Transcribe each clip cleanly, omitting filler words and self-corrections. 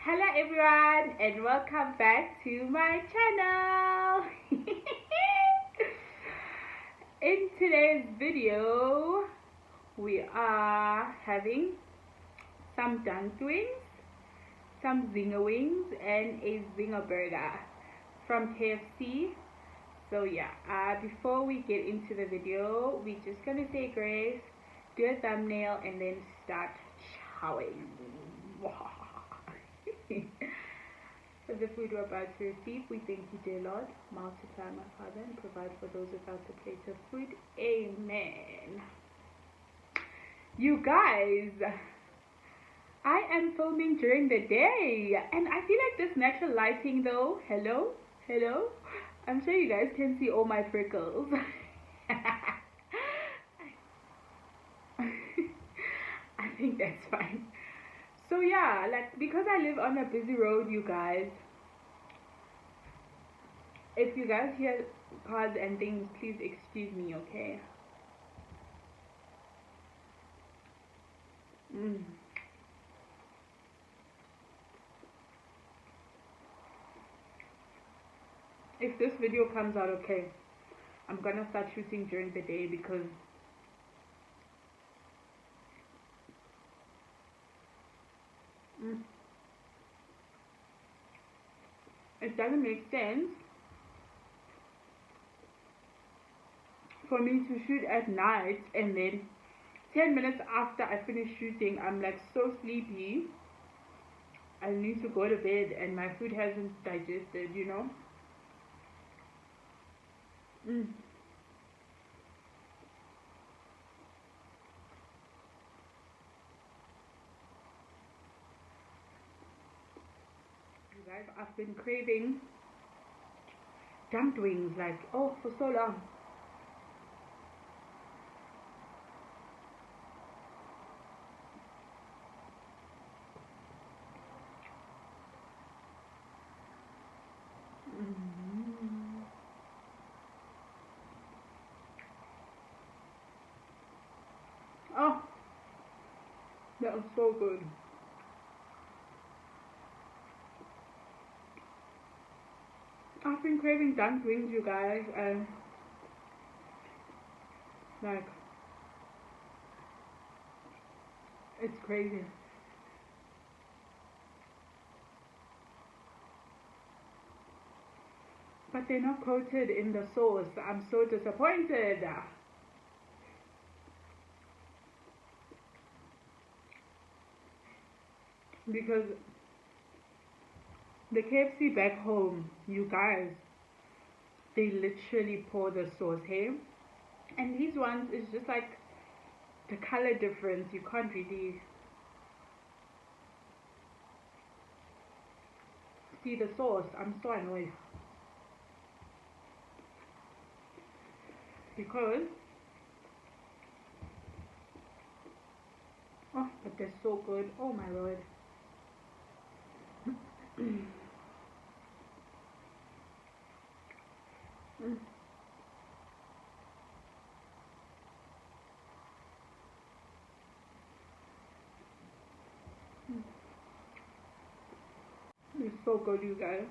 Hello everyone and welcome back to my channel. In today's video we are having some dunked wings, some Zinger wings and a Zinger burger from KFC. So yeah, before we get into the video, we're just gonna say grace, do a thumbnail and then start chowing. For the food we're about to receive, we thank you, dear Lord. Multiply, my Father, and provide for those without the plate of food. Amen. You guys, I am filming during the day, and I feel like this natural lighting though, hello, I'm sure you guys can see all my freckles. I think that's fine. So yeah, like, because I live on a busy road, you guys, if you guys hear cars and things, please excuse me, okay? If this video comes out okay, I'm gonna start shooting during the day because it doesn't make sense for me to shoot at night and then 10 minutes after I finish shooting I'm like so sleepy, I need to go to bed and my food hasn't digested, you know. You guys, I've been craving dunked wings like, oh, for so long. Oh, that was so good. I've been craving dunked wings, you guys, and like, it's crazy. But they're not coated in the sauce. I'm so disappointed. Because the KFC back home, you guys, they literally pour the sauce here. And these ones is just like the color difference. You can't really see the sauce. I'm so annoyed. Because, oh, but they're so good. Oh my lord. It's so good, you guys.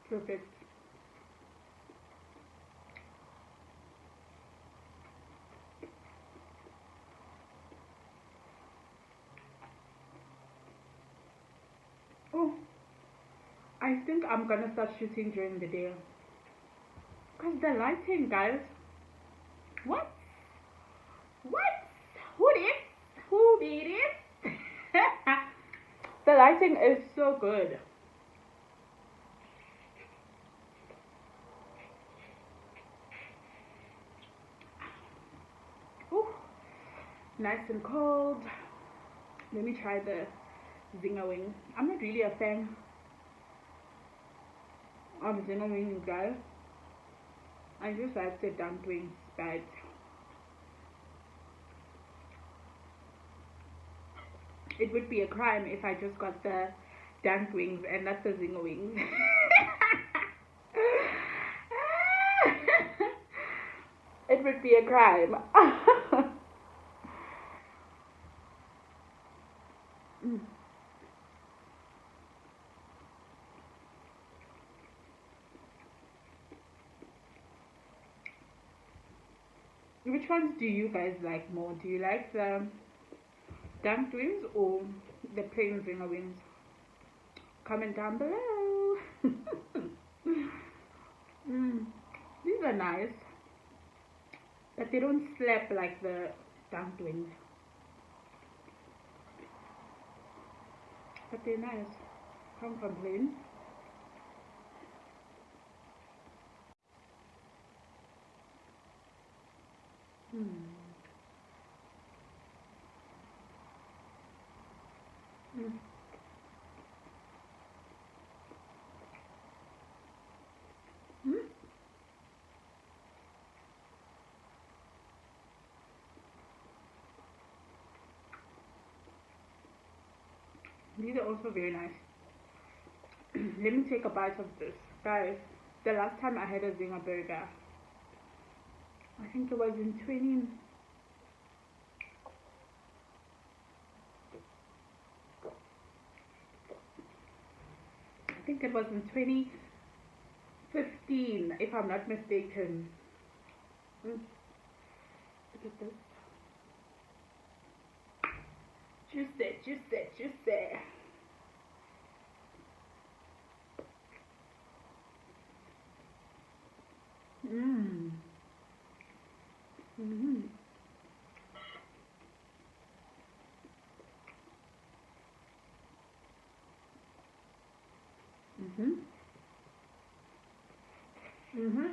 Perfect. Oh, I think I'm gonna start shooting during the day. Cause the lighting, guys. What? What? Who did? Who did it? The lighting is so good. Ooh, nice and cold. Let me try the Zinger wing. I'm not really a fan of Zinger wings, guys. I just like the dunked wings, but it would be a crime if I just got the dunk wings and not the zinger wings. It would be a crime. Mm. Which ones do you guys like more? Do you like the dunked wings or the plain zinger wings? Comment down below. These are nice, but they don't slap like the dunked wings. But they're nice. Can't complain. These are also very nice. Let me take a bite of this. Guys, the last time I had a Zinger burger, I think it was in 20... I think it was in 2015, if I'm not mistaken. Look at this. Juicy, juicy, juicy. Mmm. Mm-hmm. Mm-hmm. Mm-hmm.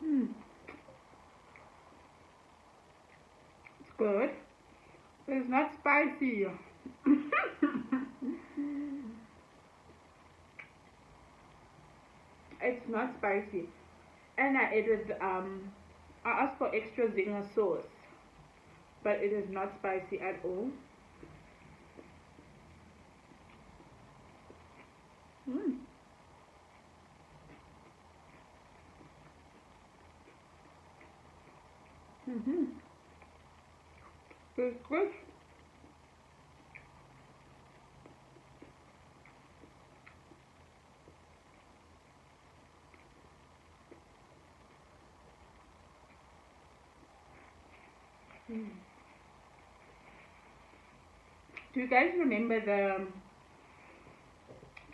Mm. It's good. It's not spicy. It's not spicy. And I added I asked for extra zinger sauce, but it is not spicy at all. Mm. Mm-hmm. It's good. Mm. Do you guys remember the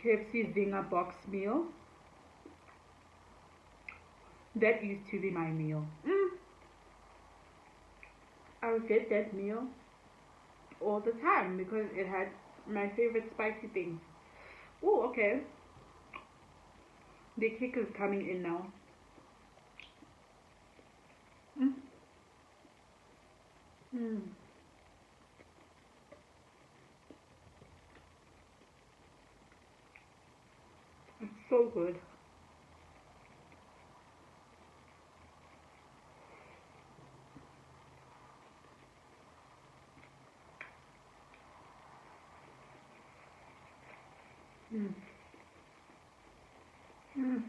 KFC Zinger box meal? That used to be my meal. I would get that meal all the time because it had my favorite spicy things. Oh, okay. The cake is coming in now. Mm. Mm. It's so good. Mm. Mm.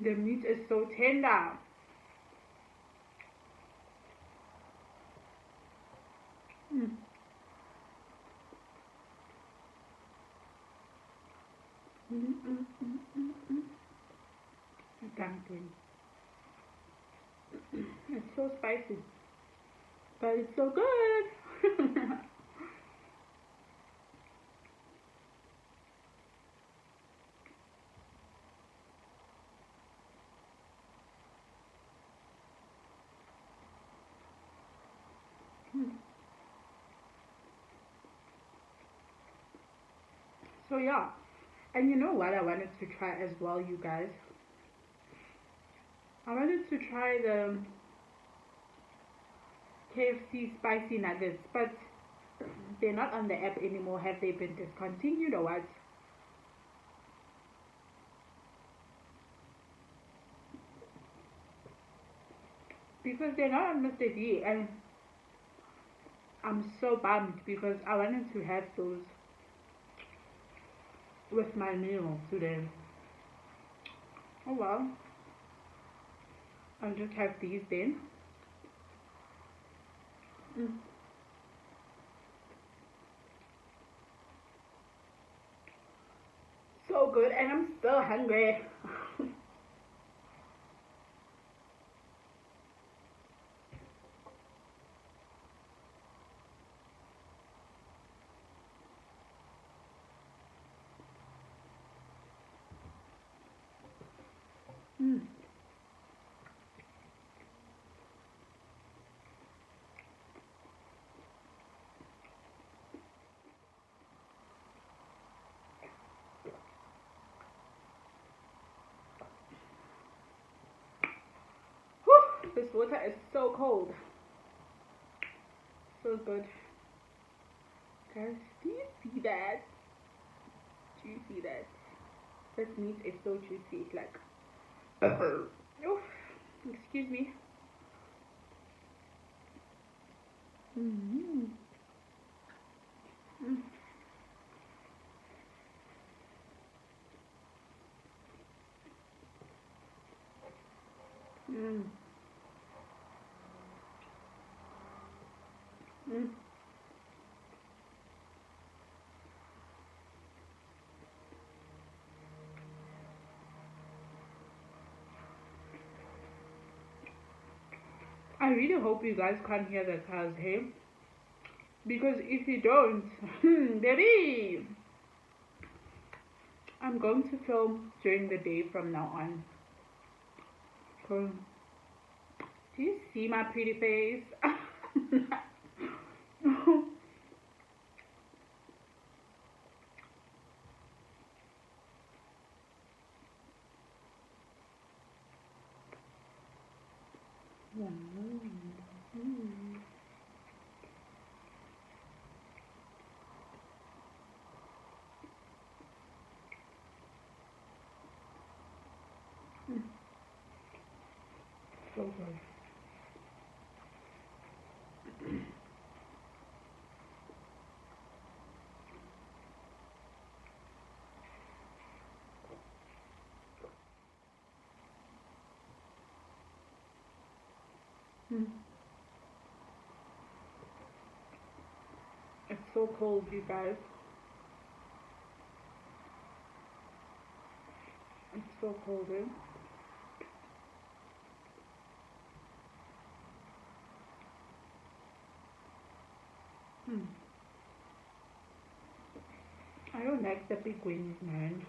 The meat is so tender. Mm. Mm, mm, mm, mm, mm. Dumpling. It's so spicy, but it's so good. So yeah, and you know what I wanted to try as well, you guys? I wanted to try the KFC spicy nuggets, but they're not on the app anymore. Have they been discontinued or what? because they're not on Mr. D, and I'm so bummed because I wanted to have those with my meal today. Oh well, I'll just have these then. So good, and I'm still hungry. Whew, this water is so cold. So good. Guys, do you see that? Do you see that? This meat is so juicy. It's like, oof, excuse me. Mm-hmm. Mm. Mm. Mm. I really hope you guys can't hear the cows, hey? Because if you don't, baby, I'm going to film during the day from now on. So, do you see my pretty face? So good. It's so cold, you guys. It's so cold, eh? I don't like the big wings, man.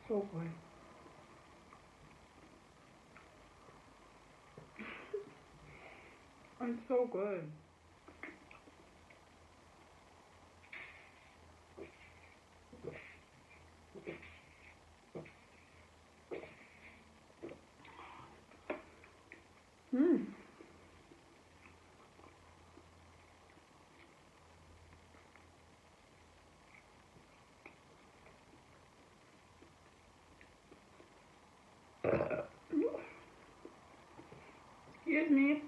So good. It's so good. Excuse me.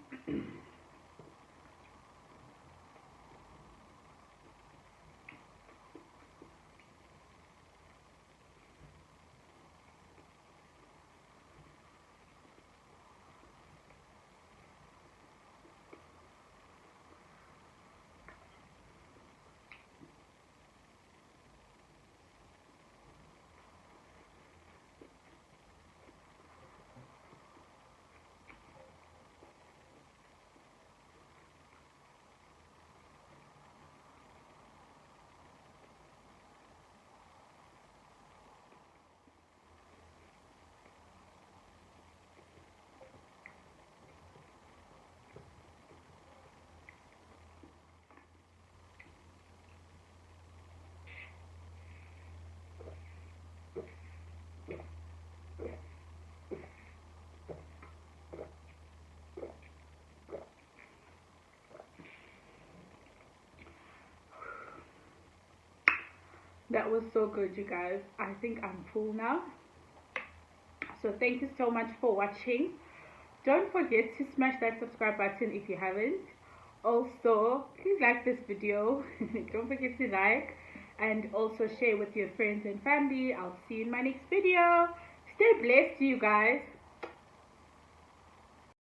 That was so good, you guys. I think I'm full now. So thank you so much for watching. Don't forget to smash that subscribe button if you haven't. Also, please like this video. Don't forget to like and also share with your friends and family. I'll see you in my next video. Stay blessed, you guys.